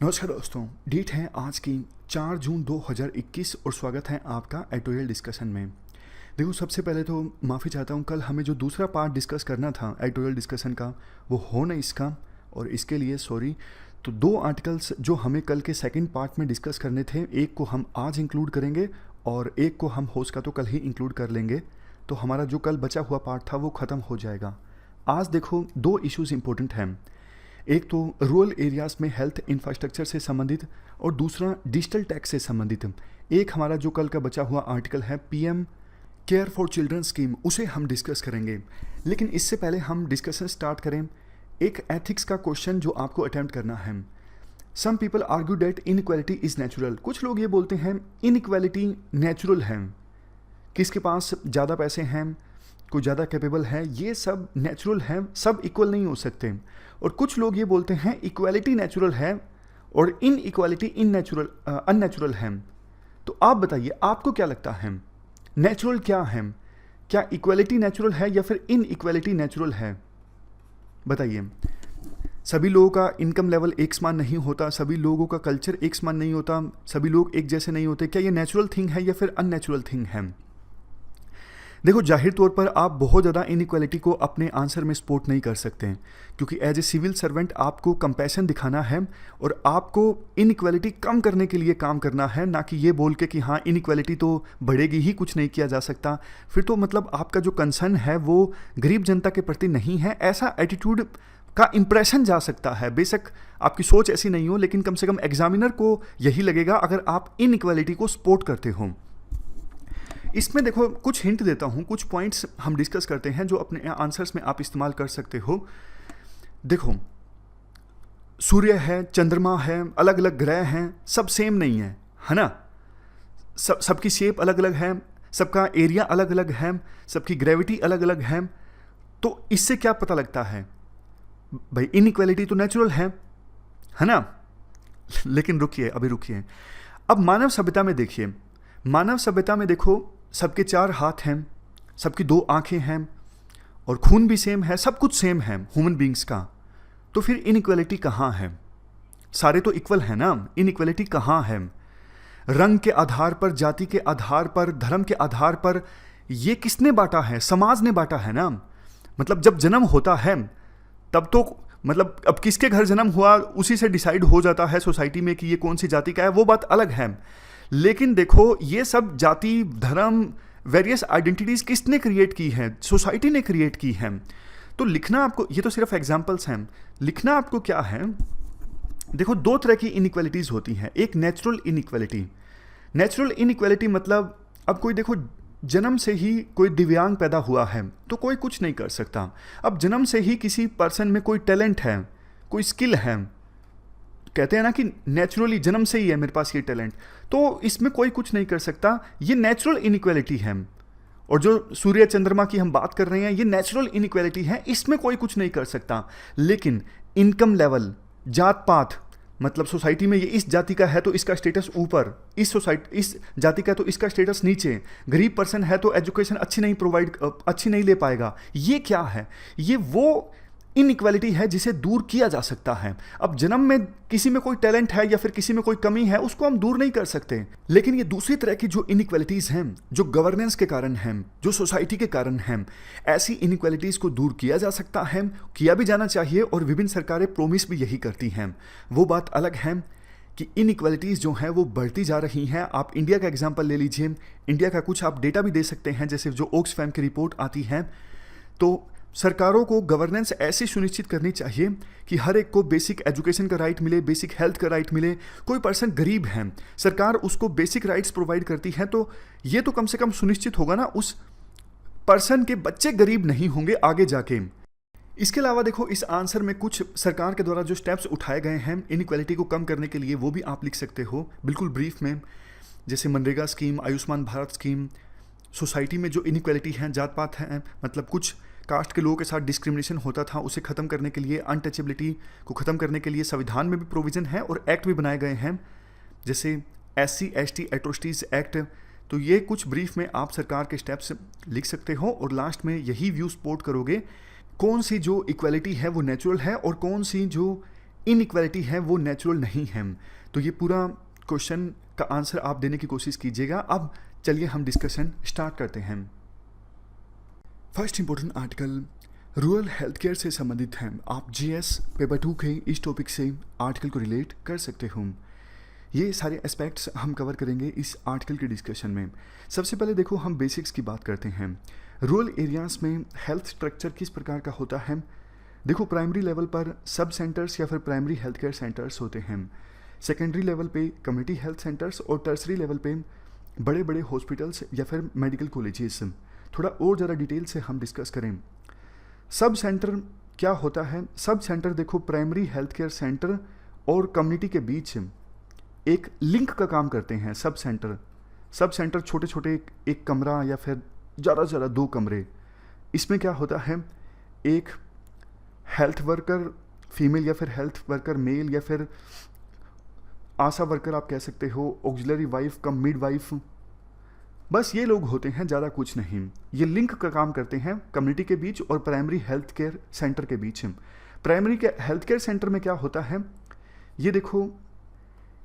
नमस्कार दोस्तों, डेट है आज की 4 जून 2021 और स्वागत है आपका एडिटोरियल डिस्कशन में। देखो, सबसे पहले तो माफ़ी चाहता हूँ, कल हमें जो दूसरा पार्ट डिस्कस करना था एडिटोरियल डिस्कशन का वो हो नहीं इसका, और इसके लिए सॉरी। तो 2 आर्टिकल्स जो हमें कल के सेकंड पार्ट में डिस्कस करने थे, एक को हम आज इंक्लूड करेंगे और एक को हम हो सका तो कल ही इंक्लूड कर लेंगे। तो हमारा जो कल बचा हुआ पार्ट था वो ख़त्म हो जाएगा। आज देखो 2 इश्यूज़ इंपॉर्टेंट हैं। एक तो रूरल एरियाज़ में हेल्थ इंफ्रास्ट्रक्चर से संबंधित और दूसरा डिजिटल टैक्स से संबंधित। एक हमारा जो कल का बचा हुआ आर्टिकल है PM care for children scheme, उसे हम डिस्कस करेंगे। लेकिन इससे पहले हम डिस्कशन स्टार्ट करें, एक एथिक्स का क्वेश्चन जो आपको अटेम्प्ट करना है। Some people argue that inequality is natural. कुछ लोग ये बोलते हैं इनइक्वालिटी नेचुरल है, किसके पास ज़्यादा पैसे हैं, कोई ज़्यादा कैपेबल है, ये सब नेचुरल है, सब इक्वल नहीं हो सकते। और कुछ लोग ये बोलते हैं इक्वालिटी नेचुरल है और इन इक्वालिटी अननेचुरल है। तो आप बताइए, आपको क्या लगता है नेचुरल क्या है? क्या इक्वालिटी नेचुरल है या फिर इन इक्वालिटी नेचुरल है? बताइए। सभी लोगों का इनकम लेवल एक समान नहीं होता, सभी लोगों का कल्चर एक समान नहीं होता, सभी लोग एक जैसे नहीं होते। क्या ये नेचुरल थिंग है या फिर अननेचुरल थिंग है? देखो, जाहिर तौर पर आप बहुत ज़्यादा इनइक्वालिटी को अपने आंसर में सपोर्ट नहीं कर सकते हैं, क्योंकि एज ए सिविल सर्वेंट आपको कंपैशन दिखाना है और आपको इनइक्वालिटी कम करने के लिए काम करना है, ना कि ये बोल के कि हाँ इनइक्वालिटी तो बढ़ेगी ही, कुछ नहीं किया जा सकता। फिर तो मतलब आपका जो कंसर्न है वो गरीब जनता के प्रति नहीं है, ऐसा एटीट्यूड का इंप्रेशन जा सकता है। बेशक आपकी सोच ऐसी नहीं हो, लेकिन कम से कम एग्जामिनर को यही लगेगा अगर आप इनइक्वालिटी को सपोर्ट करते हो। इसमें देखो कुछ हिंट देता हूँ, कुछ पॉइंट्स हम डिस्कस करते हैं जो अपने आंसर्स में आप इस्तेमाल कर सकते हो। देखो, सूर्य है, चंद्रमा है, अलग अलग ग्रह हैं, सब सेम नहीं है ना? सबकी शेप अलग अलग है, सबका एरिया अलग अलग है, सबकी ग्रेविटी अलग अलग है। तो इससे क्या पता लगता है भाई? इनइक्वालिटी तो नेचुरल है ना? लेकिन रुकिए, अभी रुकिए। अब मानव सभ्यता में देखिए, मानव सभ्यता में देखो, सबके 4 हाथ हैं, सबकी 2 आंखें हैं और खून भी सेम है, सब कुछ सेम है ह्यूमन बींग्स का। तो फिर इनइक्वालिटी कहाँ है? सारे तो इक्वल है ना, इनइक्वालिटी कहाँ है? रंग के आधार पर, जाति के आधार पर, धर्म के आधार पर ये किसने बांटा है? समाज ने बांटा है ना। मतलब जब जन्म होता है तब तो मतलब अब किसके घर जन्म हुआ उसी से डिसाइड हो जाता है सोसाइटी में कि ये कौन सी जाति का है, वो बात अलग है। लेकिन देखो, ये सब जाति, धर्म, वेरियस आइडेंटिटीज़ किसने क्रिएट की है? सोसाइटी ने क्रिएट की है। तो लिखना आपको, ये तो सिर्फ एग्जांपल्स हैं, लिखना आपको क्या है? देखो, 2 तरह की इनइक्वालिटीज़ होती हैं। एक नेचुरल इनइक्वालिटी। नेचुरल इनइक्वालिटी मतलब, अब कोई देखो जन्म से ही कोई दिव्यांग पैदा हुआ है तो कोई कुछ नहीं कर सकता। अब जन्म से ही किसी पर्सन में कोई टैलेंट है, कोई स्किल है, कहते हैं ना कि नेचुरली जन्म से ही है मेरे पास ये टैलेंट, तो इसमें कोई कुछ नहीं कर सकता। ये नेचुरल इनइक्वालिटी है। और जो सूर्य चंद्रमा की हम बात कर रहे हैं, ये नेचुरल इनइक्वालिटी है, इसमें कोई कुछ नहीं कर सकता। लेकिन इनकम लेवल, जात पात, मतलब सोसाइटी में ये इस जाति का है तो इसका स्टेटस ऊपर, इस जाति का तो इसका स्टेटस नीचे, गरीब पर्सन है तो एजुकेशन अच्छी नहीं ले पाएगा। ये क्या है? ये वो इनइक्वालिटी है जिसे दूर किया जा सकता है। अब जन्म में किसी में कोई टैलेंट है या फिर किसी में कोई कमी है, उसको हम दूर नहीं कर सकते। लेकिन ये दूसरी तरह की जो इनइक्वालिटीज़ हैं, जो गवर्नेंस के कारण हैं, जो सोसाइटी के कारण हैं, ऐसी इनइक्वालिटीज़ को दूर किया जा सकता है, किया भी जाना चाहिए, और विभिन्न सरकारें प्रोमिस भी यही करती हैं। वो बात अलग है कि इनइक्वालिटीज़ जो हैं वो बढ़ती जा रही हैं। आप इंडिया का एग्जाम्पल ले लीजिए, इंडिया का कुछ आप डेटा भी दे सकते हैं, जैसे जो ओक्सफैम की रिपोर्ट आती है। तो सरकारों को गवर्नेंस ऐसी सुनिश्चित करनी चाहिए कि हर एक को बेसिक एजुकेशन का राइट मिले, बेसिक हेल्थ का राइट मिले। कोई पर्सन गरीब है, सरकार उसको बेसिक राइट्स प्रोवाइड करती है, तो ये तो कम से कम सुनिश्चित होगा ना, उस पर्सन के बच्चे गरीब नहीं होंगे आगे जाके। इसके अलावा देखो, इस आंसर में कुछ सरकार के द्वारा जो स्टेप्स उठाए गए हैं इनइक्वालिटी को कम करने के लिए, वो भी आप लिख सकते हो बिल्कुल ब्रीफ में। जैसे MNREGA scheme, Ayushman Bharat scheme, society में जो इनइक्वालिटी है, जात पात है, मतलब कुछ कास्ट के लोगों के साथ डिस्क्रिमिनेशन होता था, उसे ख़त्म करने के लिए, अनटचेबिलिटी को ख़त्म करने के लिए संविधान में भी प्रोविज़न है और एक्ट भी बनाए गए हैं, जैसे SC/ST एट्रोसिटीज़ एक्ट। तो ये कुछ ब्रीफ में आप सरकार के स्टेप्स लिख सकते हो और लास्ट में यही व्यू सपोर्ट करोगे कौन सी जो इक्वालिटी है वो नेचुरल है और कौन सी जो इनइक्वालिटी है वो नेचुरल नहीं है। तो ये पूरा क्वेश्चन का आंसर आप देने की कोशिश कीजिएगा। अब चलिए हम डिस्कशन स्टार्ट करते हैं। First important article rural health care से संबंधित है। आप जीएस पेपर 2 के इस टॉपिक से आर्टिकल को रिलेट कर सकते हो। ये सारे एस्पेक्ट्स हम कवर करेंगे इस आर्टिकल के डिस्कशन में। सबसे पहले देखो हम बेसिक्स की बात करते हैं। रूरल एरियाज़ में हेल्थ स्ट्रक्चर किस प्रकार का होता है। देखो प्राइमरी लेवल पर सब सेंटर्स या फिर प्राइमरी हेल्थ केयर सेंटर्स होते हैं। सेकेंडरी लेवल पे कम्युनिटी हेल्थ सेंटर्स और टर्सरी लेवल पे बड़े बड़े हॉस्पिटल्स या फिर मेडिकल कॉलेजेस। थोड़ा और ज़्यादा डिटेल से हम डिस्कस करें। सब सेंटर क्या होता है। सब सेंटर देखो प्राइमरी हेल्थ केयर सेंटर और कम्युनिटी के बीच एक लिंक का काम करते हैं। सब सेंटर छोटे छोटे एक कमरा या फिर ज़्यादा से ज़्यादा 2 कमरे। इसमें क्या होता है, एक हेल्थ वर्कर फीमेल या फिर हेल्थ वर्कर मेल या फिर आशा वर्कर आप कह सकते हो, ऑक्सिलरी वाइफ कम मिड वाइफ, बस ये लोग होते हैं, ज़्यादा कुछ नहीं। ये लिंक का काम करते हैं कम्युनिटी के बीच और प्राइमरी हेल्थ केयर सेंटर के बीच। प्राइमरी के हेल्थ केयर सेंटर में क्या होता है, ये देखो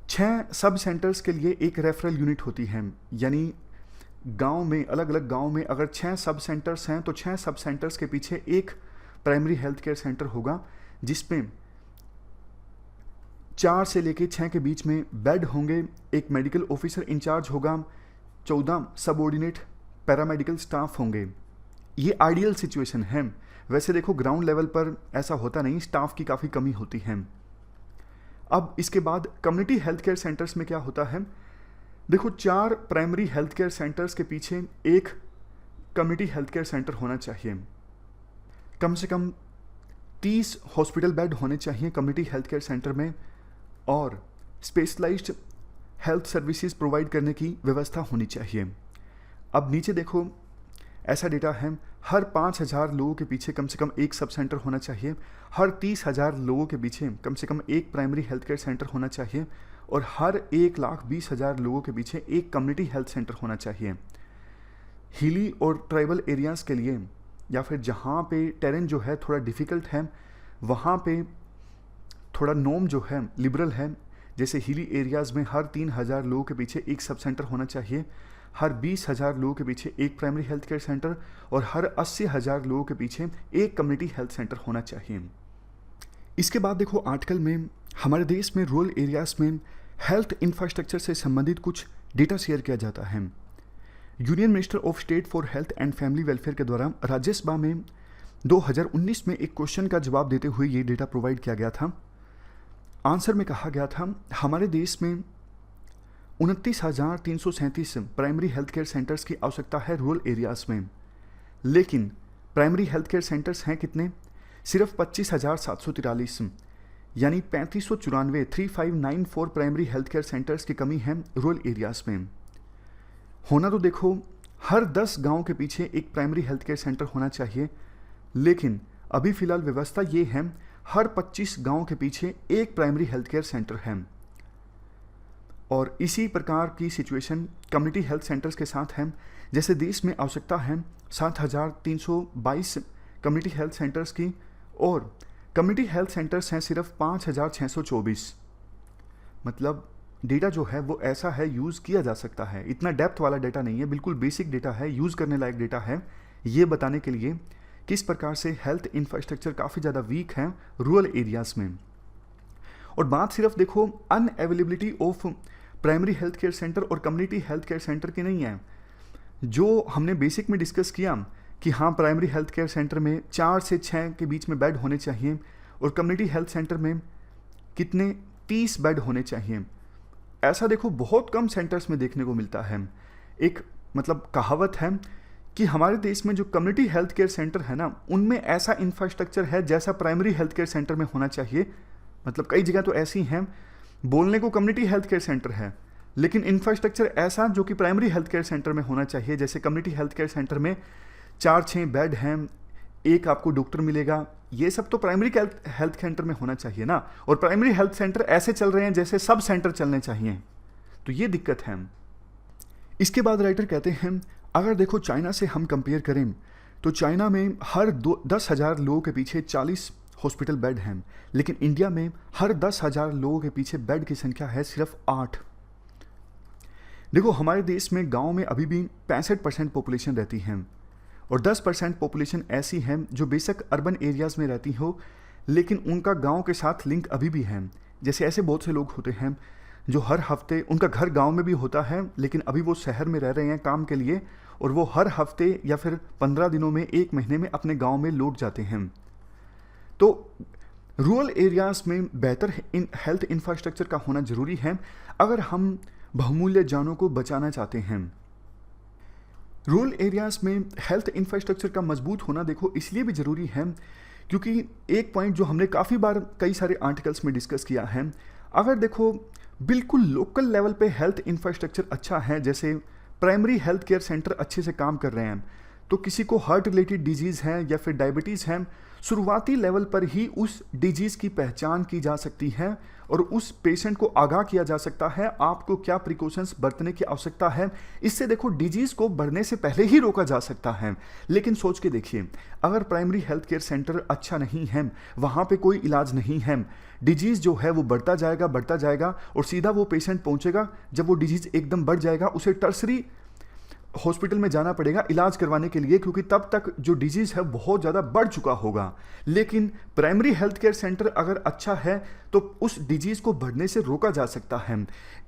6 सब सेंटर्स के लिए एक रेफरल यूनिट होती है। यानी गांव में, अलग अलग गांव में अगर 6 सब सेंटर्स हैं तो 6 सब सेंटर्स के पीछे एक प्राइमरी हेल्थ केयर सेंटर होगा, जिसमें 4 से लेके 6 के बीच में बेड होंगे। एक मेडिकल ऑफिसर इंचार्ज होगा, 14 सबऑर्डिनेट पैरामेडिकल स्टाफ होंगे। ये आइडियल सिचुएशन है। वैसे देखो ग्राउंड लेवल पर ऐसा होता नहीं, स्टाफ की काफ़ी कमी होती है। अब इसके बाद कम्युनिटी हेल्थ केयर सेंटर्स में क्या होता है, देखो 4 प्राइमरी हेल्थ केयर सेंटर्स के पीछे एक कम्युनिटी हेल्थ केयर सेंटर होना चाहिए। कम से कम 30 हॉस्पिटल बेड होने चाहिए कम्युनिटी हेल्थ केयर सेंटर में और स्पेशलाइज्ड हेल्थ सर्विसेज प्रोवाइड करने की व्यवस्था होनी चाहिए। अब नीचे देखो ऐसा डेटा है, हर 5000 लोगों के पीछे कम से कम एक सब सेंटर होना चाहिए, हर 30,000 लोगों के पीछे कम से कम एक प्राइमरी हेल्थ केयर सेंटर होना चाहिए और हर 1,20,000 लोगों के पीछे एक कम्युनिटी हेल्थ सेंटर होना चाहिए। हिली और ट्राइबल एरियाज़ के लिए या फिर जहाँ पे टेरेन जो है थोड़ा डिफ़िकल्ट है, वहाँ पे थोड़ा नॉर्म जो है लिबरल है। जैसे हिली एरियाज़ में हर 3,000 लोगों के पीछे एक सब सेंटर होना चाहिए, हर 20,000 लोगों के पीछे एक प्राइमरी हेल्थ केयर सेंटर और हर 80,000 लोगों के पीछे एक कम्युनिटी हेल्थ सेंटर होना चाहिए। इसके बाद देखो आर्टिकल में हमारे देश में रूरल एरियाज़ में हेल्थ इंफ्रास्ट्रक्चर से संबंधित कुछ डेटा शेयर किया जाता है। Union minister of state for health and family welfare के द्वारा राज्यसभा में 2019 में एक क्वेश्चन का जवाब देते हुए ये डेटा प्रोवाइड किया गया था। आंसर में कहा गया था हमारे देश में 29,337 प्राइमरी हेल्थ केयर सेंटर्स की आवश्यकता है रूरल एरियाज़ में, लेकिन प्राइमरी हेल्थ केयर सेंटर्स हैं कितने, सिर्फ 25,743, यानी 3594 प्राइमरी हेल्थ केयर सेंटर्स की कमी है रूरल एरियाज़ में। होना तो देखो हर 10 गांव के पीछे एक प्राइमरी हेल्थ केयर सेंटर होना चाहिए, लेकिन अभी फ़िलहाल व्यवस्था ये है हर 25 गांव के पीछे एक प्राइमरी हेल्थ केयर सेंटर है। और इसी प्रकार की सिचुएशन कम्युनिटी हेल्थ सेंटर्स के साथ है। जैसे देश में आवश्यकता है 7,322 कम्युनिटी हेल्थ सेंटर्स की और कम्युनिटी हेल्थ सेंटर्स हैं सिर्फ 5,624। मतलब डेटा जो है वो ऐसा है, यूज़ किया जा सकता है। इतना डेप्थ वाला डेटा नहीं है, बिल्कुल बेसिक डेटा है, यूज़ करने लायक डेटा है, ये बताने के लिए किस प्रकार से हेल्थ इंफ्रास्ट्रक्चर काफ़ी ज़्यादा वीक है रूरल एरियाज़ में। और बात सिर्फ देखो unavailability of primary health care centre और कम्युनिटी हेल्थ केयर सेंटर की नहीं है। जो हमने बेसिक में डिस्कस किया कि हाँ प्राइमरी हेल्थ केयर सेंटर में 4 से 6 के बीच में बेड होने चाहिए और कम्युनिटी हेल्थ सेंटर में कितने 30 बेड होने चाहिए, ऐसा देखो बहुत कम सेंटर्स में देखने को मिलता है। एक मतलब कहावत है कि हमारे देश में जो कम्युनिटी हेल्थ केयर सेंटर है ना, उनमें ऐसा इंफ्रास्ट्रक्चर है जैसा प्राइमरी हेल्थ केयर सेंटर में होना चाहिए। मतलब कई जगह तो ऐसी हैं, बोलने को कम्युनिटी हेल्थ केयर सेंटर है लेकिन इंफ्रास्ट्रक्चर ऐसा जो कि प्राइमरी हेल्थ केयर सेंटर में होना चाहिए। जैसे कम्युनिटी हेल्थ केयर सेंटर में 4-6 बेड हैं, एक आपको डॉक्टर मिलेगा, ये सब तो प्राइमरी हेल्थ सेंटर में होना चाहिए ना। और प्राइमरी हेल्थ सेंटर ऐसे चल रहे हैं जैसे सब सेंटर चलने चाहिए, तो ये दिक्कत है। इसके बाद राइटर कहते हैं अगर देखो चाइना से हम कंपेयर करें तो चाइना में हर 10,000 लोगों के पीछे 40 हॉस्पिटल बेड हैं, लेकिन इंडिया में हर 10,000 लोगों के पीछे बेड की संख्या है सिर्फ 8। देखो हमारे देश में गांव में अभी भी 65% पॉपुलेशन रहती है और 10% पॉपुलेशन ऐसी है जो बेशक अर्बन एरियाज़ में रहती हो, लेकिन उनका गांव के साथ लिंक अभी भी है। जैसे ऐसे बहुत से लोग होते हैं जो हर हफ्ते, उनका घर गांव में भी होता है लेकिन अभी वो शहर में रह रहे हैं काम के लिए, और वो हर हफ्ते या फिर 15 दिनों में, 1 महीने में अपने गांव में लौट जाते हैं। तो रूरल एरियाज़ में बेहतर हेल्थ इंफ्रास्ट्रक्चर का होना ज़रूरी है अगर हम बहुमूल्य जानों को बचाना चाहते हैं। रूरल एरियाज़ में हेल्थ इंफ्रास्ट्रक्चर का मजबूत होना देखो इसलिए भी ज़रूरी है क्योंकि एक पॉइंट जो हमने काफ़ी बार कई सारे आर्टिकल्स में डिस्कस किया है, अगर देखो बिल्कुल लोकल लेवल पे हेल्थ इंफ्रास्ट्रक्चर अच्छा है, जैसे प्राइमरी हेल्थ केयर सेंटर अच्छे से काम कर रहे हैं, तो किसी को हार्ट रिलेटेड डिजीज़ है या फिर डायबिटीज़ है, शुरुआती लेवल पर ही उस डिजीज़ की पहचान की जा सकती है और उस पेशेंट को आगाह किया जा सकता है आपको क्या प्रिकॉशंस बरतने की आवश्यकता है। इससे देखो डिजीज़ को बढ़ने से पहले ही रोका जा सकता है। लेकिन सोच के देखिए, अगर प्राइमरी हेल्थ केयर सेंटर अच्छा नहीं है, वहाँ पे कोई इलाज नहीं है, डिजीज़ जो है वो बढ़ता जाएगा और सीधा वो पेशेंट पहुँचेगा, जब वो डिजीज़ एकदम बढ़ जाएगा उसे टर्सरी हॉस्पिटल में जाना पड़ेगा इलाज करवाने के लिए, क्योंकि तब तक जो डिजीज़ है बहुत ज़्यादा बढ़ चुका होगा। लेकिन प्राइमरी हेल्थ केयर सेंटर अगर अच्छा है तो उस डिजीज़ को बढ़ने से रोका जा सकता है।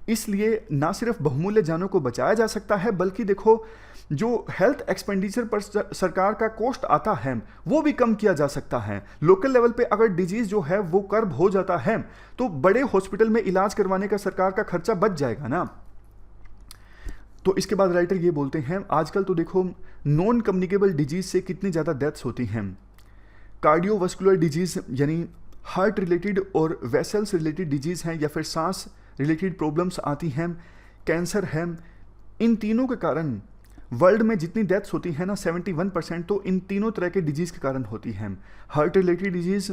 इसलिए ना सिर्फ बहुमूल्य जानों को बचाया जा सकता है, बल्कि देखो जो हेल्थ एक्सपेंडिचर पर सरकार का कॉस्ट आता है वो भी कम किया जा सकता है। लोकल लेवल पे अगर डिजीज़ जो है वो कर्ब हो जाता है तो बड़े हॉस्पिटल में इलाज करवाने का सरकार का खर्चा बच जाएगा ना। तो इसके बाद राइटर ये बोलते हैं, आजकल तो देखो नॉन कम्युनिकेबल डिजीज से कितनी ज़्यादा डेथ्स होती हैं। कार्डियोवास्कुलर डिजीज़ यानी हार्ट रिलेटेड और वेसल्स रिलेटेड डिजीज़ हैं या फिर सांस रिलेटेड प्रॉब्लम्स आती हैं, कैंसर है, इन तीनों के कारण वर्ल्ड में जितनी डेथ्स होती हैं ना 71% तो इन तीनों तरह के डिजीज़ के कारण होती हैं। Heart related disease,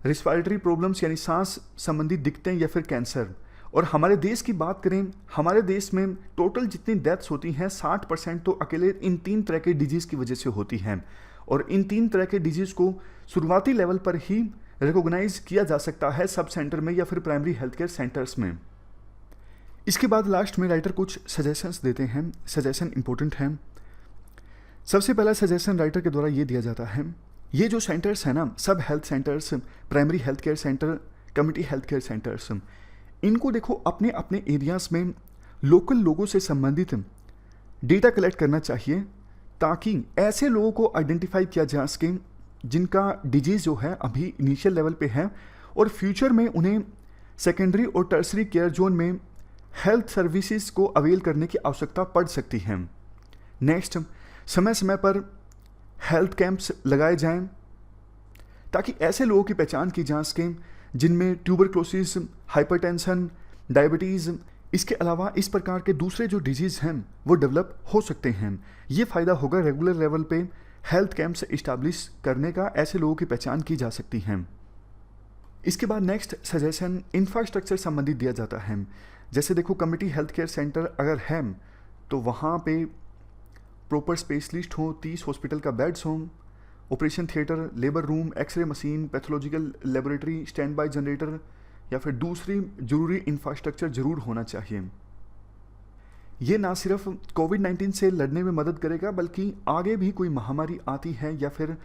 respiratory problems यानी सांस संबंधी दिक्कतें या फिर कैंसर। और हमारे देश की बात करें, हमारे देश में टोटल जितनी डेथ्स होती हैं 60% तो अकेले इन 3 तरह के डिजीज़ की वजह से होती हैं। और इन 3 तरह के डिजीज़ को शुरुआती लेवल पर ही रिकॉग्नाइज किया जा सकता है सब सेंटर में या फिर प्राइमरी हेल्थ केयर सेंटर्स में। इसके बाद लास्ट में राइटर कुछ सजेशंस देते हैं। सजेशन इंपॉर्टेंट हैं। सबसे पहला सजेशन राइटर के द्वारा ये दिया जाता है, ये जो सेंटर्स हैं ना, सब health centres, primary health care centre, community health care centres, इनको देखो अपने अपने एरियाज़ में लोकल लोगों से संबंधित डेटा कलेक्ट करना चाहिए ताकि ऐसे लोगों को आइडेंटिफाई किया जा सके जिनका डिजीज़ जो है अभी इनिशियल लेवल पे है और फ्यूचर में उन्हें सेकेंडरी और टर्सरी केयर जोन में हेल्थ सर्विसेज को अवेल करने की आवश्यकता पड़ सकती है। नेक्स्ट, समय समय पर हेल्थ कैंप्स लगाए जाएं ताकि ऐसे लोगों की पहचान की जा सके जिनमें ट्यूबरक्लोसिस, हाइपरटेंशन, डायबिटीज़, इसके अलावा इस प्रकार के दूसरे जो डिजीज़ हैं वो डेवलप हो सकते हैं। ये फ़ायदा होगा रेगुलर लेवल पे हेल्थ कैंप्स इस्टेब्लिश करने का, ऐसे लोगों की पहचान की जा सकती है। इसके बाद नेक्स्ट सजेशन इंफ्रास्ट्रक्चर संबंधित दिया जाता है। जैसे देखो कम्युनिटी हेल्थ केयर सेंटर अगर है तो वहाँ पे प्रॉपर स्पेशलिस्ट हो, 30 हॉस्पिटल का बेड्स हों, operation theatre, labour room, X ray machine, pathological laboratory, standby generator या फिर दूसरी जरूरी इंफ्रास्ट्रक्चर जरूर होना चाहिए। ये ना सिर्फ कोविड-19 से लड़ने में मदद करेगा बल्कि आगे भी कोई महामारी आती है या फिर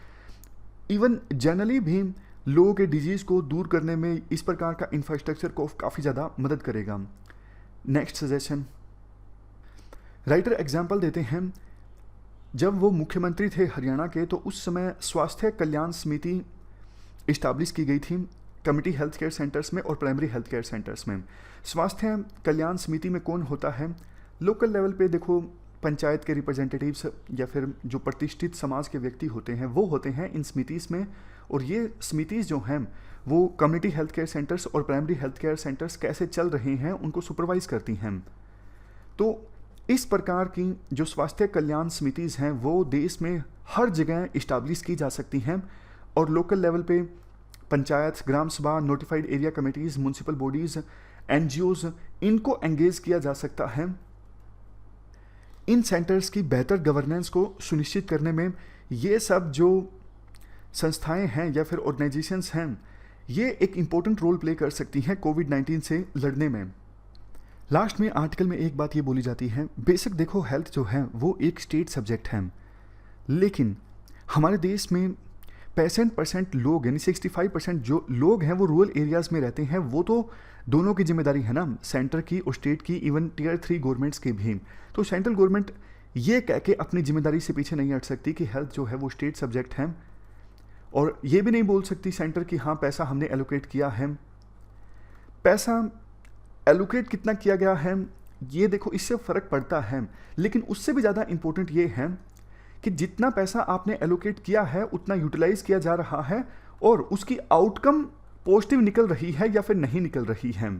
इवन जनरली भी लोगों के डिजीज़ को दूर करने में इस प्रकार का इंफ्रास्ट्रक्चर को काफ़ी ज़्यादा मदद करेगा। नेक्स्ट सजेशन, राइटर एग्जाम्पल देते हैं, जब वो मुख्यमंत्री थे हरियाणा के तो उस समय स्वास्थ्य कल्याण समिति इस्टेब्लिश की गई थी कम्युनिटी हेल्थ केयर सेंटर्स में और प्राइमरी हेल्थ केयर सेंटर्स में। स्वास्थ्य कल्याण समिति में कौन होता है? लोकल लेवल पे देखो पंचायत के रिप्रेजेंटेटिव्स या फिर जो प्रतिष्ठित समाज के व्यक्ति होते हैं वो होते हैं इन समितिस में, और ये समितिस जो हैं वो कम्युनिटी हेल्थ केयर सेंटर्स और प्राइमरी हेल्थ केयर सेंटर्स कैसे चल रहे हैं उनको सुपरवाइज करती हैं। तो इस प्रकार की जो स्वास्थ्य कल्याण समितिज हैं वो देश में हर जगह इस्टेब्लिश की जा सकती हैं और लोकल लेवल पे पंचायत, ग्राम सभा, notified area committees, municipal bodies, NGOs, इनको एंगेज किया जा सकता है। इन सेंटर्स की बेहतर गवर्नेंस को सुनिश्चित करने में ये सब जो संस्थाएं हैं या फिर ऑर्गेनाइजेशंस हैं, ये एक इम्पोर्टेंट रोल प्ले कर सकती हैं कोविड-19 से लड़ने में। लास्ट में आर्टिकल में एक बात ये बोली जाती है, बेशक देखो हेल्थ जो है वो एक स्टेट सब्जेक्ट है, लेकिन हमारे देश में 65% लोग यानी 65% जो लोग हैं वो रूरल एरियाज़ में रहते हैं। वो तो दोनों की जिम्मेदारी है ना, सेंटर की और स्टेट की, इवन टियर 3 गवर्नमेंट्स की भी। तो सेंट्रल गवर्नमेंट ये कह के अपनी जिम्मेदारी से पीछे नहीं हट सकती कि हेल्थ जो है वो स्टेट सब्जेक्ट है, और ये भी नहीं बोल सकती सेंटर की हाँ पैसा हमने एलोकेट किया है। पैसा एलोकेट कितना किया गया है ये देखो, इससे फ़र्क पड़ता है, लेकिन उससे भी ज़्यादा इम्पोर्टेंट ये है कि जितना पैसा आपने एलोकेट किया है उतना यूटिलाइज किया जा रहा है और उसकी आउटकम पॉजिटिव निकल रही है या फिर नहीं निकल रही है।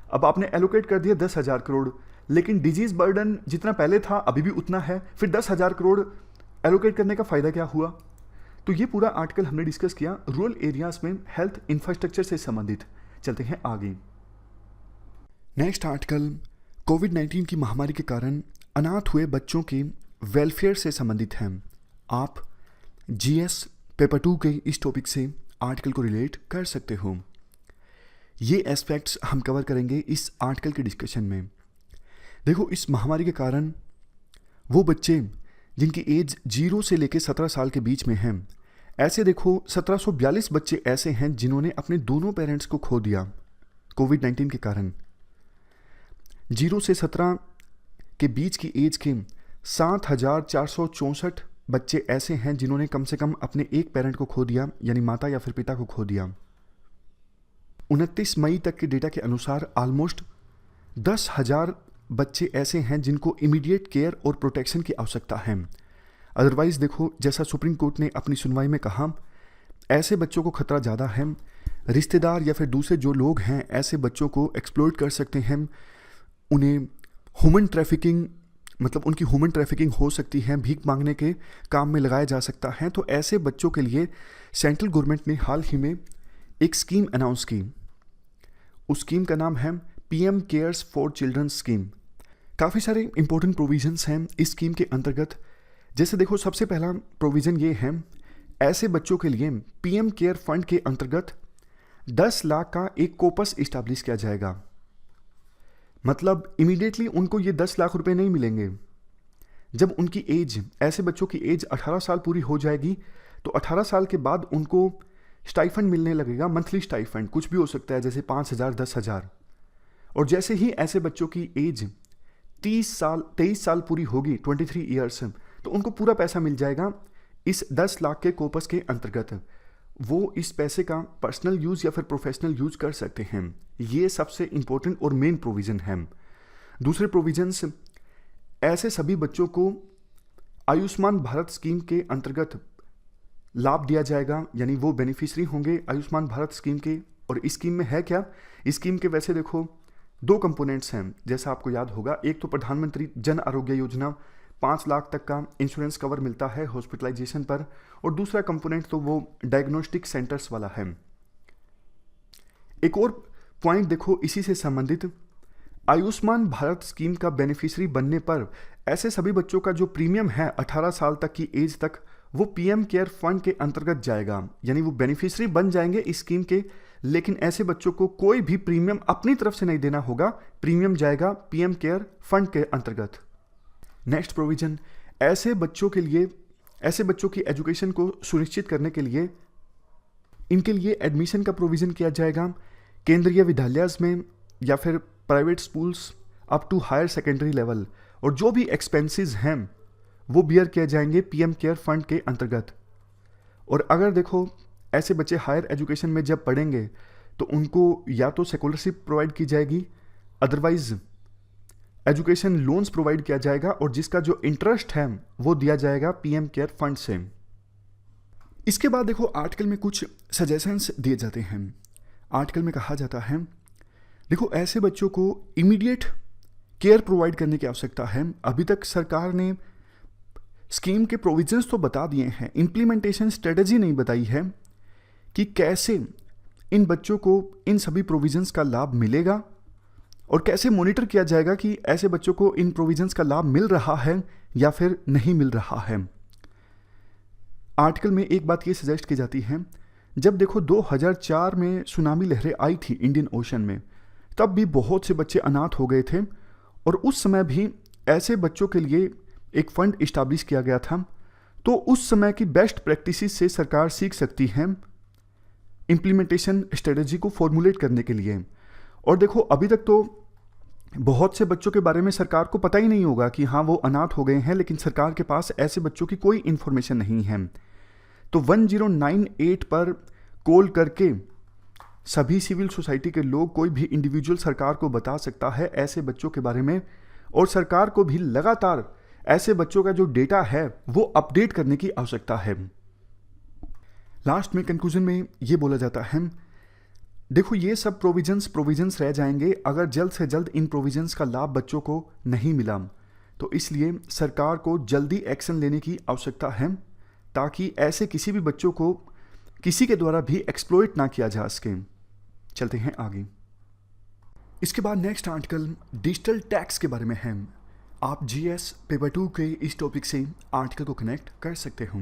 अब आपने एलोकेट कर दिया 10,000 करोड़, लेकिन डिजीज बर्डन जितना पहले था अभी भी उतना है, फिर 10,000 करोड़ एलोकेट करने का फ़ायदा क्या हुआ? तो ये पूरा आर्टिकल हमने डिस्कस किया रूरल एरियाज में हेल्थ इंफ्रास्ट्रक्चर से संबंधित। चलते हैं आगे। नेक्स्ट आर्टिकल कोविड-19 की महामारी के कारण अनाथ हुए बच्चों के वेलफेयर से संबंधित है। आप जीएस पेपर 2 के इस टॉपिक से आर्टिकल को रिलेट कर सकते हो। ये एस्पेक्ट्स हम कवर करेंगे इस आर्टिकल के डिस्कशन में। देखो, इस महामारी के कारण वो बच्चे जिनकी एज 0 से लेकर 17 साल के बीच में हैं, ऐसे देखो 1742 बच्चे ऐसे हैं जिन्होंने अपने दोनों पेरेंट्स को खो दिया कोविड-19 के कारण। 0 से 17 के बीच की एज के 7,464 बच्चे ऐसे हैं जिन्होंने कम से कम अपने एक पेरेंट को खो दिया, यानी माता या फिर पिता को खो दिया। 29 मई तक के डेटा के अनुसार ऑलमोस्ट 10,000 बच्चे ऐसे हैं जिनको इमीडिएट केयर और प्रोटेक्शन की आवश्यकता है। अदरवाइज देखो, जैसा सुप्रीम कोर्ट ने अपनी सुनवाई में कहा, ऐसे बच्चों को खतरा ज़्यादा है। रिश्तेदार या फिर दूसरे जो लोग हैं ऐसे बच्चों को एक्सप्लॉइट कर सकते हैं, उन्हें ह्यूमन ट्रैफिकिंग मतलब उनकी ह्यूमन ट्रैफिकिंग हो सकती है, भीख मांगने के काम में लगाया जा सकता है। तो ऐसे बच्चों के लिए सेंट्रल गवर्नमेंट ने हाल ही में एक स्कीम अनाउंस की। उस स्कीम का नाम है PM cares for children scheme. काफ़ी सारे इंपॉर्टेंट प्रोविजंस हैं इस स्कीम के अंतर्गत। जैसे देखो, सबसे पहला प्रोविज़न ये है, ऐसे बच्चों के लिए पीएम केयर फंड के अंतर्गत 10 लाख का एक कोपस इस्टेब्लिश किया जाएगा। मतलब इमीडिएटली उनको ये 10 लाख रुपए नहीं मिलेंगे। जब उनकी एज, ऐसे बच्चों की एज 18 साल पूरी हो जाएगी तो 18 साल के बाद उनको स्टाइफंड मिलने लगेगा, मंथली स्टाइफंड, कुछ भी हो सकता है, जैसे 5,000, 10,000। और जैसे ही ऐसे बच्चों की एज 23 साल पूरी होगी, 23 ईयर्स, तो उनको पूरा पैसा मिल जाएगा इस 10 लाख के कोपस के अंतर्गत। वो इस पैसे का पर्सनल यूज़ या फिर प्रोफेशनल यूज़ कर सकते हैं। ये सबसे इंपॉर्टेंट और मेन प्रोविज़न है। दूसरे प्रोविजंस, ऐसे सभी बच्चों को आयुष्मान भारत स्कीम के अंतर्गत लाभ दिया जाएगा, यानी वो बेनिफिशरी होंगे आयुष्मान भारत स्कीम के। और इस स्कीम में है क्या? इस स्कीम के वैसे देखो 2 कंपोनेंट्स हैं, जैसा आपको याद होगा। एक तो प्रधानमंत्री जन आरोग्य योजना, 5 लाख तक का इंश्योरेंस कवर मिलता है हॉस्पिटलाइजेशन पर, और दूसरा कंपोनेंट तो वो डायग्नोस्टिक सेंटर्स वाला है। एक और पॉइंट देखो इसी से संबंधित, आयुष्मान भारत स्कीम का बेनिफिशियरी बनने पर ऐसे सभी बच्चों का जो प्रीमियम है 18 साल तक की एज तक, वो पीएम केयर फंड के अंतर्गत जाएगा। यानी वो बेनिफिशियरी बन जाएंगे इस स्कीम के, लेकिन ऐसे बच्चों को कोई भी प्रीमियम अपनी तरफ से नहीं देना होगा, प्रीमियम जाएगा पीएम केयर फंड के अंतर्गत। नेक्स्ट प्रोविजन, ऐसे बच्चों के लिए, ऐसे बच्चों की एजुकेशन को सुनिश्चित करने के लिए इनके लिए एडमिशन का प्रोविज़न किया जाएगा केंद्रीय विद्यालय में या फिर private schools up to higher secondary level, और जो भी एक्सपेंसेस हैं वो बियर किए जाएंगे पीएम केयर फंड के अंतर्गत। और अगर देखो ऐसे बच्चे हायर एजुकेशन में जब पढ़ेंगे तो उनको या तो स्कॉलरशिप प्रोवाइड की जाएगी, अदरवाइज एजुकेशन लोन्स प्रोवाइड किया जाएगा, और जिसका जो इंटरेस्ट है वो दिया जाएगा पीएम केयर फंड से। इसके बाद देखो आर्टिकल में कुछ सजेशंस दिए जाते हैं। आर्टिकल में कहा जाता है, देखो ऐसे बच्चों को इमीडिएट केयर प्रोवाइड करने की आवश्यकता है। अभी तक सरकार ने स्कीम के प्रोविजंस तो बता दिए हैं, इम्प्लीमेंटेशन स्ट्रेटजी नहीं बताई है कि कैसे इन बच्चों को इन सभी प्रोविजंस का लाभ मिलेगा और कैसे मॉनिटर किया जाएगा कि ऐसे बच्चों को इन प्रोविजंस का लाभ मिल रहा है या फिर नहीं मिल रहा है। आर्टिकल में एक बात ये सजेस्ट की जाती है, जब देखो 2004 में सुनामी लहरें आई थी इंडियन ओशन में, तब भी बहुत से बच्चे अनाथ हो गए थे और उस समय भी ऐसे बच्चों के लिए एक फंड इस्टाब्लिश किया गया था। तो उस समय की बेस्ट प्रैक्टिसेस से सरकार सीख सकती है इम्प्लीमेंटेशन स्ट्रेटजी को फॉर्मुलेट करने के लिए। और देखो अभी तक तो बहुत से बच्चों के बारे में सरकार को पता ही नहीं होगा कि हाँ वो अनाथ हो गए हैं, लेकिन सरकार के पास ऐसे बच्चों की कोई इन्फॉर्मेशन नहीं है। तो 1098 पर कॉल करके सभी सिविल सोसाइटी के लोग, कोई भी इंडिविजुअल सरकार को बता सकता है ऐसे बच्चों के बारे में, और सरकार को भी लगातार ऐसे बच्चों का जो डेटा है वो अपडेट करने की आवश्यकता है। लास्ट में कंक्लूजन में ये बोला जाता है, देखो ये सब प्रोविजंस रह जाएंगे अगर जल्द से जल्द इन प्रोविजंस का लाभ बच्चों को नहीं मिला। तो इसलिए सरकार को जल्दी एक्शन लेने की आवश्यकता है ताकि ऐसे किसी भी बच्चों को किसी के द्वारा भी एक्सप्लॉइट ना किया जा सके। चलते हैं आगे। इसके बाद नेक्स्ट आर्टिकल डिजिटल टैक्स के बारे में है। आप जीएस पेपर 2 के इस टॉपिक से आर्टिकल को कनेक्ट कर सकते हो।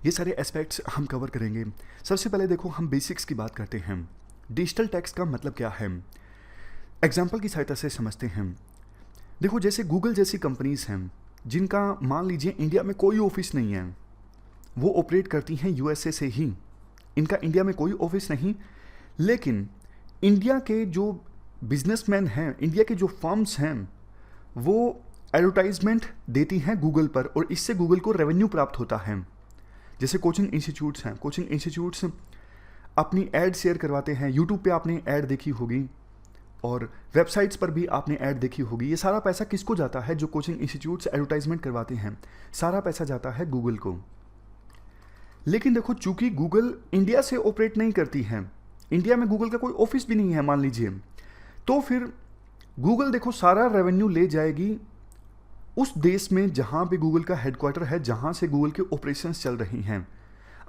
ये सारे एस्पेक्ट्स हम कवर करेंगे। सबसे पहले देखो हम बेसिक्स की बात करते हैं। डिजिटल टैक्स का मतलब क्या है, एग्जाम्पल की सहायता से समझते हैं। देखो जैसे गूगल जैसी कंपनीज हैं जिनका मान लीजिए इंडिया में कोई ऑफिस नहीं है, वो ऑपरेट करती हैं यूएसए से ही, इनका इंडिया में कोई ऑफिस नहीं, लेकिन इंडिया के जो बिजनेसमैन हैं, इंडिया के जो फर्म्स हैं, वो एडवर्टाइजमेंट देती हैं गूगल पर और इससे गूगल को रेवेन्यू प्राप्त होता है। जैसे कोचिंग इंस्टीट्यूट्स हैं, कोचिंग इंस्टीट्यूट्स अपनी ऐड शेयर करवाते हैं, यूट्यूब पे आपने ऐड देखी होगी और वेबसाइट्स पर भी आपने ऐड देखी होगी। ये सारा पैसा किसको जाता है, जो कोचिंग इंस्टीट्यूट्स एडवर्टाइजमेंट करवाते हैं, सारा पैसा जाता है गूगल को। लेकिन देखो चूंकि गूगल इंडिया से ऑपरेट नहीं करती है, इंडिया में गूगल का कोई ऑफिस भी नहीं है मान लीजिए, तो फिर गूगल देखो सारा रेवेन्यू ले जाएगी उस देश में जहां पे गूगल का हेडक्वार्टर है, जहां से गूगल के ऑपरेशंस चल रही हैं।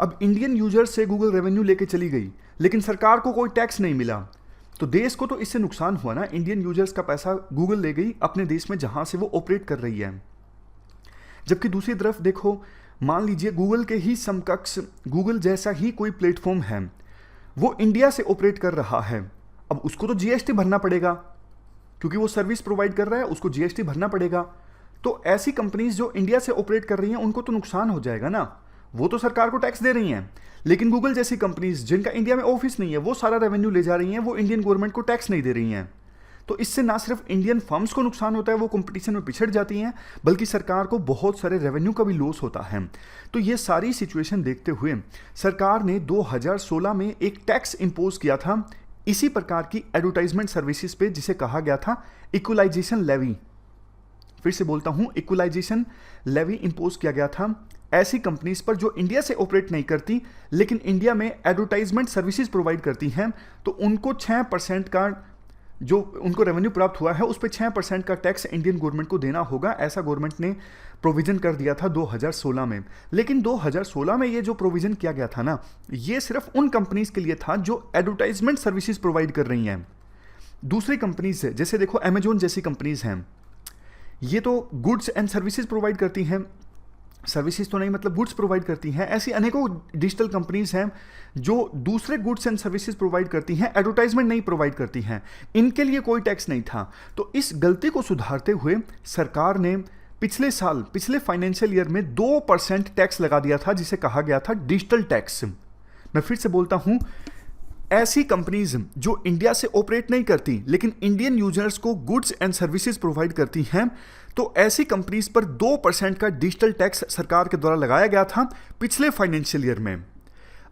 अब इंडियन यूजर्स से गूगल रेवेन्यू लेके चली गई लेकिन सरकार को कोई टैक्स नहीं मिला, तो देश को तो इससे नुकसान हुआ ना। इंडियन यूजर्स का पैसा गूगल ले गई अपने देश में जहां से वो ऑपरेट कर रही है। जबकि दूसरी तरफ देखो मान लीजिए गूगल के ही समकक्ष गूगल जैसा ही कोई प्लेटफॉर्म है, वो इंडिया से ऑपरेट कर रहा है, अब उसको तो जीएसटी भरना पड़ेगा क्योंकि वो सर्विस प्रोवाइड कर रहा है, उसको जीएसटी भरना पड़ेगा। तो ऐसी कंपनीज जो इंडिया से ऑपरेट कर रही हैं उनको तो नुकसान हो जाएगा ना, वो तो सरकार को टैक्स दे रही हैं, लेकिन गूगल जैसी कंपनीज जिनका इंडिया में ऑफिस नहीं है वो सारा रेवेन्यू ले जा रही हैं, वो इंडियन गवर्नमेंट को टैक्स नहीं दे रही हैं। तो इससे ना सिर्फ इंडियन फर्म्स को नुकसान होता है, वो कंपटीशन में पिछड़ जाती हैं, बल्कि सरकार को बहुत सारे रेवेन्यू का भी लॉस होता है। तो ये सारी सिचुएशन देखते हुए सरकार ने 2016 में एक टैक्स इंपोज किया था इसी प्रकार की एडवर्टाइजमेंट सर्विसेज पे, जिसे कहा गया था इक्वलाइजेशन लेवी। फिर से बोलता हूं, इक्वलाइजेशन लेवी इंपोज किया गया था ऐसी कंपनीज पर जो इंडिया से ऑपरेट नहीं करती लेकिन इंडिया में एडवर्टाइजमेंट सर्विसेज प्रोवाइड करती हैं, तो उनको 6% का जो उनको रेवेन्यू प्राप्त हुआ है उस पर 6% का टैक्स इंडियन गवर्नमेंट को देना होगा। ऐसा गवर्नमेंट ने प्रोविजन कर दिया था 2016 में। लेकिन 2016 में ये जो प्रोविजन किया गया था ना, ये सिर्फ उन कंपनीज के लिए था जो एडवर्टाइजमेंट सर्विसेज प्रोवाइड कर रही हैं। दूसरी कंपनीज है जैसे देखो अमेजोन जैसी कंपनीज हैं, ये तो गुड्स एंड सर्विसेज प्रोवाइड करती हैं, सर्विसेज तो नहीं मतलब गुड्स प्रोवाइड करती हैं। ऐसी अनेकों डिजिटल कंपनीज हैं जो दूसरे गुड्स एंड सर्विसेज प्रोवाइड करती हैं, एडवर्टाइजमेंट नहीं प्रोवाइड करती हैं, इनके लिए कोई टैक्स नहीं था। तो इस गलती को सुधारते हुए सरकार ने पिछले फाइनेंशियल ईयर में 2% टैक्स लगा दिया था, जिसे कहा गया था डिजिटल टैक्स। मैं फिर से बोलता हूं, ऐसी कंपनीज जो इंडिया से ऑपरेट नहीं करती लेकिन इंडियन यूजर्स को गुड्स एंड सर्विसेज प्रोवाइड करती हैं, तो ऐसी कंपनीज पर 2% का डिजिटल टैक्स सरकार के द्वारा लगाया गया था पिछले फाइनेंशियल ईयर में।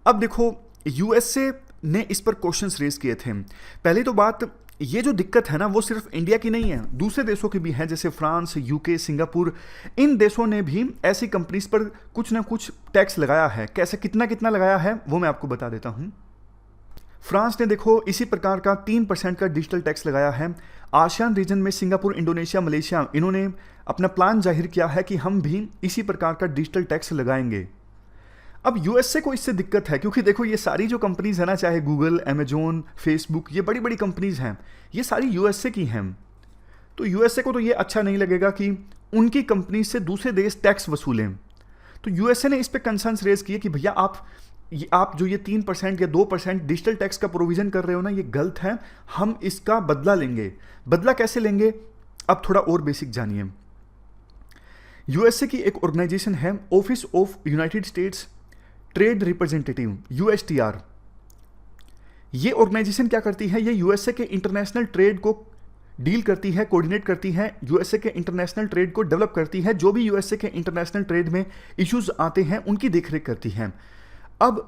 अब देखो यूएसए ने इस पर क्वेश्चंस रेज किए थे। पहली तो बात, ये जो दिक्कत है ना वो सिर्फ इंडिया की नहीं है, दूसरे देशों की भी है, जैसे फ्रांस, यूके, सिंगापुर, इन देशों ने भी ऐसी कंपनीज पर कुछ ना कुछ टैक्स लगाया है। कैसे, कितना कितना लगाया है वो मैं आपको बता देता हूं। फ्रांस ने देखो इसी प्रकार का 3% का डिजिटल टैक्स लगाया है। आसियान रीजन में सिंगापुर, इंडोनेशिया, मलेशिया, इन्होंने अपना प्लान जाहिर किया है कि हम भी इसी प्रकार का डिजिटल टैक्स लगाएंगे। अब यूएसए को इससे दिक्कत है क्योंकि देखो ये सारी जो कंपनीज है ना, चाहे गूगल, अमेजोन, फेसबुक, ये बड़ी बड़ी कंपनीज हैं, ये सारी यूएसए की हैं। तो यूएसए को तो ये अच्छा नहीं लगेगा कि उनकी कंपनी से दूसरे देश टैक्स वसूलें। तो यूएसए ने इस पे कंसर्न्स रेज किए कि भैया आप जो ये 3% या 2% डिजिटल टैक्स का प्रोविजन कर रहे हो ना, ये गलत है, हम इसका बदला लेंगे। बदला कैसे लेंगे, अब थोड़ा और बेसिक जानिए। यूएसए की एक ऑर्गेनाइजेशन है office of United States trade representative, USTR. ये ऑर्गेनाइजेशन क्या करती है, ये यूएसए के इंटरनेशनल ट्रेड को डील करती है, कोऑर्डिनेट करती है, यूएसए के इंटरनेशनल ट्रेड को डेवलप करती है, जो भी यूएसए के इंटरनेशनल ट्रेड में इश्यूज आते हैं उनकी देखरेख करती है। अब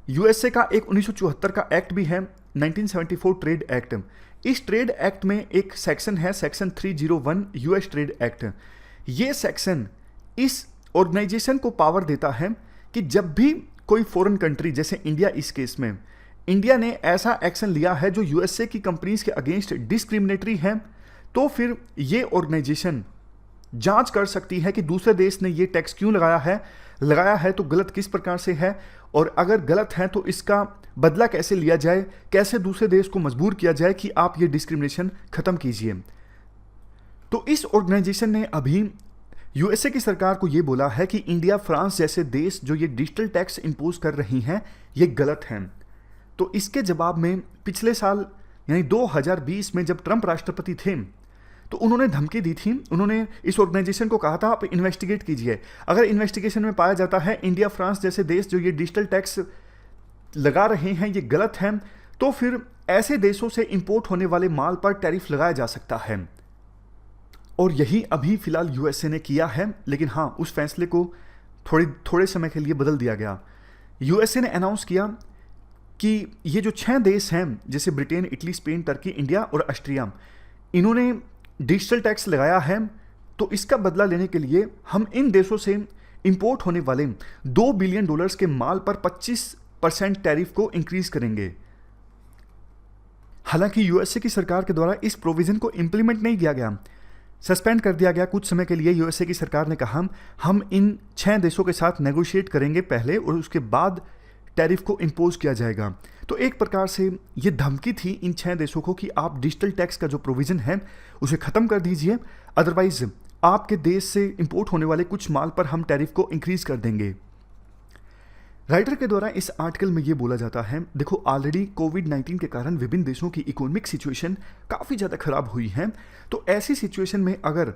यूएसए का एक 1974 का एक्ट भी है, 1974 ट्रेड एक्ट। इस ट्रेड एक्ट में एक सेक्शन है, सेक्शन 301 यूएस ट्रेड एक्ट। ये सेक्शन इस ऑर्गेनाइजेशन को पावर देता है कि जब भी कोई फॉरेन कंट्री, जैसे इंडिया, इस केस में इंडिया ने ऐसा एक्शन लिया है जो यूएसए की कंपनीज के अगेंस्ट डिस्क्रिमिनेटरी है, तो फिर ये ऑर्गेनाइजेशन जांच कर सकती है कि दूसरे देश ने ये टैक्स क्यों लगाया है तो गलत किस प्रकार से है, और अगर गलत है तो इसका बदला कैसे लिया जाए, कैसे दूसरे देश को मजबूर किया जाए कि आप ये डिस्क्रिमिनेशन खत्म कीजिए। तो इस ऑर्गेनाइजेशन ने अभी यूएसए की सरकार को ये बोला है कि इंडिया, फ्रांस जैसे देश जो ये डिजिटल टैक्स इंपोज कर रही हैं, ये गलत हैं। तो इसके जवाब में पिछले साल यानी 2020 में जब ट्रंप राष्ट्रपति थे, तो उन्होंने धमकी दी थी। उन्होंने इस ऑर्गेनाइजेशन को कहा था आप इन्वेस्टिगेट कीजिए, अगर इन्वेस्टिगेशन में पाया जाता है इंडिया, फ्रांस जैसे देश जो ये डिजिटल टैक्स लगा रहे हैं ये गलत है, तो फिर ऐसे देशों से इंपोर्ट होने वाले माल पर टैरिफ लगाया जा सकता है। और यही अभी फिलहाल यूएसए ने किया है, लेकिन हाँ, उस फैसले को थोड़े समय के लिए बदल दिया गया। यूएसए ने अनाउंस किया कि ये जो 6 देश हैं, जैसे Britain, Italy, Spain, Turkey, India और ऑस्ट्रिया, इन्होंने डिजिटल टैक्स लगाया है, तो इसका बदला लेने के लिए हम इन देशों से इंपोर्ट होने वाले $2 बिलियन के माल पर 25% टैरिफ को इंक्रीज करेंगे। हालांकि यूएसए की सरकार के द्वारा इस प्रोविजन को इंप्लीमेंट नहीं किया गया, सस्पेंड कर दिया गया कुछ समय के लिए। यूएसए की सरकार ने कहा हम इन 6 देशों के साथ नेगोशिएट करेंगे पहले, और उसके बाद टैरिफ को इंपोज किया जाएगा। तो एक प्रकार से ये धमकी थी इन 6 देशों को कि आप डिजिटल टैक्स का जो प्रोविजन है उसे खत्म कर दीजिए, अदरवाइज आपके देश से इंपोर्ट होने वाले कुछ माल पर हम टैरिफ को इंक्रीज कर देंगे। राइटर के द्वारा इस आर्टिकल में ये बोला जाता है, देखो ऑलरेडी कोविड-19 के कारण विभिन्न देशों की इकोनॉमिक सिचुएशन काफ़ी ज़्यादा खराब हुई है। तो ऐसी सिचुएशन में अगर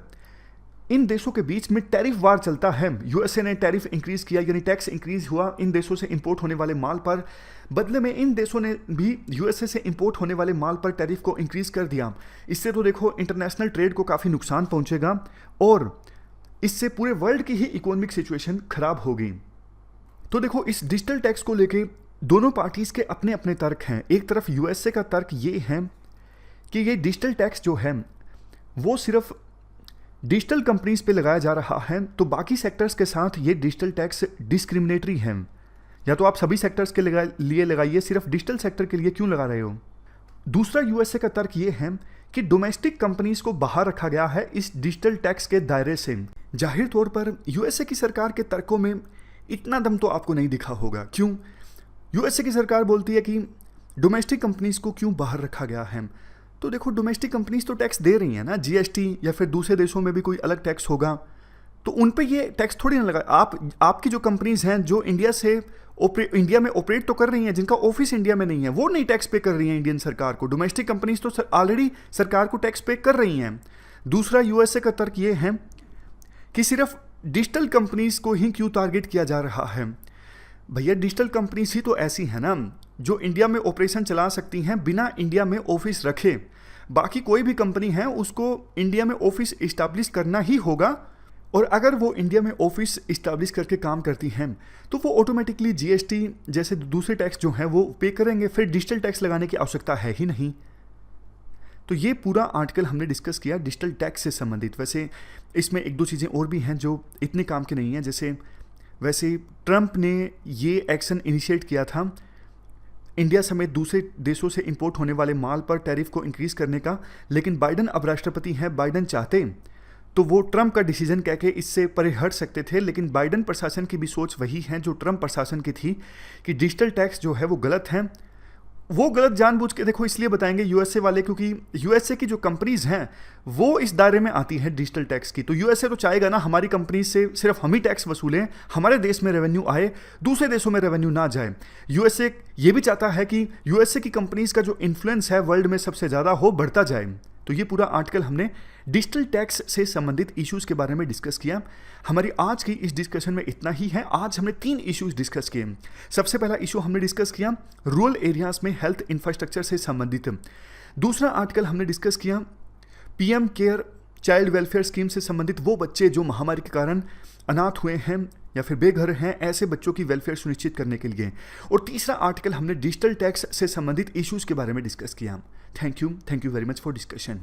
इन देशों के बीच में टैरिफ वार चलता है, यूएसए ने टैरिफ इंक्रीज किया, यानी टैक्स इंक्रीज हुआ इन देशों से इंपोर्ट होने वाले माल पर, बदले में इन देशों ने भी यूएसए से इंपोर्ट होने वाले माल पर टैरिफ को इंक्रीज कर दिया। इससे तो देखो इंटरनेशनल ट्रेड को काफ़ी नुकसान पहुंचेगा और इससे पूरे वर्ल्ड की ही इकोनॉमिक सिचुएशन खराब होगी। तो देखो इस डिजिटल टैक्स को लेके दोनों पार्टीज के अपने अपने तर्क हैं। एक तरफ यूएसए का तर्क ये है कि ये डिजिटल टैक्स जो है वो सिर्फ डिजिटल कंपनीज पे लगाया जा रहा है, तो बाकी सेक्टर्स के साथ ये डिजिटल टैक्स डिस्क्रिमिनेटरी है। या तो आप सभी सेक्टर्स के लिए लगाइए, सिर्फ डिजिटल सेक्टर के लिए क्यों लगा रहे हो। दूसरा यूएसए का तर्क ये है कि डोमेस्टिक कंपनीज को बाहर रखा गया है इस डिजिटल टैक्स के दायरे से। जाहिर तौर पर यूएसए की सरकार के तर्कों में इतना दम तो आपको नहीं दिखा होगा। क्यों? यूएसए की सरकार बोलती है कि डोमेस्टिक कंपनीज को क्यों बाहर रखा गया है। तो देखो डोमेस्टिक कंपनीज तो टैक्स दे रही हैं ना, जीएसटी, या फिर दूसरे देशों में भी कोई अलग टैक्स होगा, तो उन पे ये टैक्स थोड़ी ना लगा। आपकी जो कंपनीज हैं जो इंडिया में ऑपरेट तो कर रही हैं, जिनका ऑफिस इंडिया में नहीं है, वो नहीं टैक्स पे कर रही हैं इंडियन सरकार को। डोमेस्टिक कंपनीज तो ऑलरेडी सरकार को टैक्स पे कर रही हैं। दूसरा यूएसए का तर्क ये है कि सिर्फ डिजिटल कंपनीज को ही क्यों टारगेट किया जा रहा है। भैया डिजिटल कंपनीज ही तो ऐसी है ना जो इंडिया में ऑपरेशन चला सकती हैं बिना इंडिया में ऑफिस रखे। बाकी कोई भी कंपनी है उसको इंडिया में ऑफिस इस्टेब्लिश करना ही होगा, और अगर वो इंडिया में ऑफिस इस्टेब्लिश करके काम करती हैं तो वो ऑटोमेटिकली जीएसटी जैसे दूसरे टैक्स जो हैं वो पे करेंगे, फिर डिजिटल टैक्स लगाने की आवश्यकता है ही नहीं। तो ये पूरा आर्टिकल हमने डिस्कस किया डिजिटल टैक्स से संबंधित। वैसे इसमें एक दो चीज़ें और भी हैं जो इतने काम की नहीं हैं, जैसे वैसे ट्रंप ने ये एक्शन इनिशिएट किया था इंडिया समेत दूसरे देशों से इंपोर्ट होने वाले माल पर टैरिफ को इंक्रीज करने का, लेकिन बाइडन अब राष्ट्रपति हैं, बाइडन चाहते तो वो ट्रंप का डिसीजन कह के इससे परे हट सकते थे, लेकिन बाइडन प्रशासन की भी सोच वही है जो ट्रंप प्रशासन की थी कि डिजिटल टैक्स जो है वो गलत है वो गलत जानबूझ के देखो इसलिए बताएंगे यूएसए वाले, क्योंकि यूएसए की जो कंपनीज हैं वो इस दायरे में आती हैं डिजिटल टैक्स की। तो यूएसए तो चाहेगा ना हमारी कंपनीज से सिर्फ हम ही टैक्स वसूलें, हमारे देश में रेवेन्यू आए, दूसरे देशों में रेवेन्यू ना जाए। यूएसए ये भी चाहता है कि यूएसए की कंपनीज का जो इन्फ्लुएंस है वर्ल्ड में सबसे ज़्यादा हो बढ़ता जाए। तो ये पूरा आर्टिकल हमने डिजिटल टैक्स से संबंधित इश्यूज़ के बारे में डिस्कस किया। हमारी आज की इस डिस्कशन में इतना ही है। आज हमने 3 इश्यूज़ डिस्कस किए। सबसे पहला इशू हमने डिस्कस किया रूरल एरियाज़ में हेल्थ इंफ्रास्ट्रक्चर से संबंधित। दूसरा आर्टिकल हमने डिस्कस किया PM care child welfare scheme से संबंधित वो बच्चे जो महामारी के कारण अनाथ हुए हैं या फिर बेघर हैं, ऐसे बच्चों की वेलफेयर सुनिश्चित करने के लिए। और तीसरा आर्टिकल हमने डिजिटल टैक्स से संबंधित इश्यूज़ के बारे में डिस्कस किया। Thank you very much for discussion.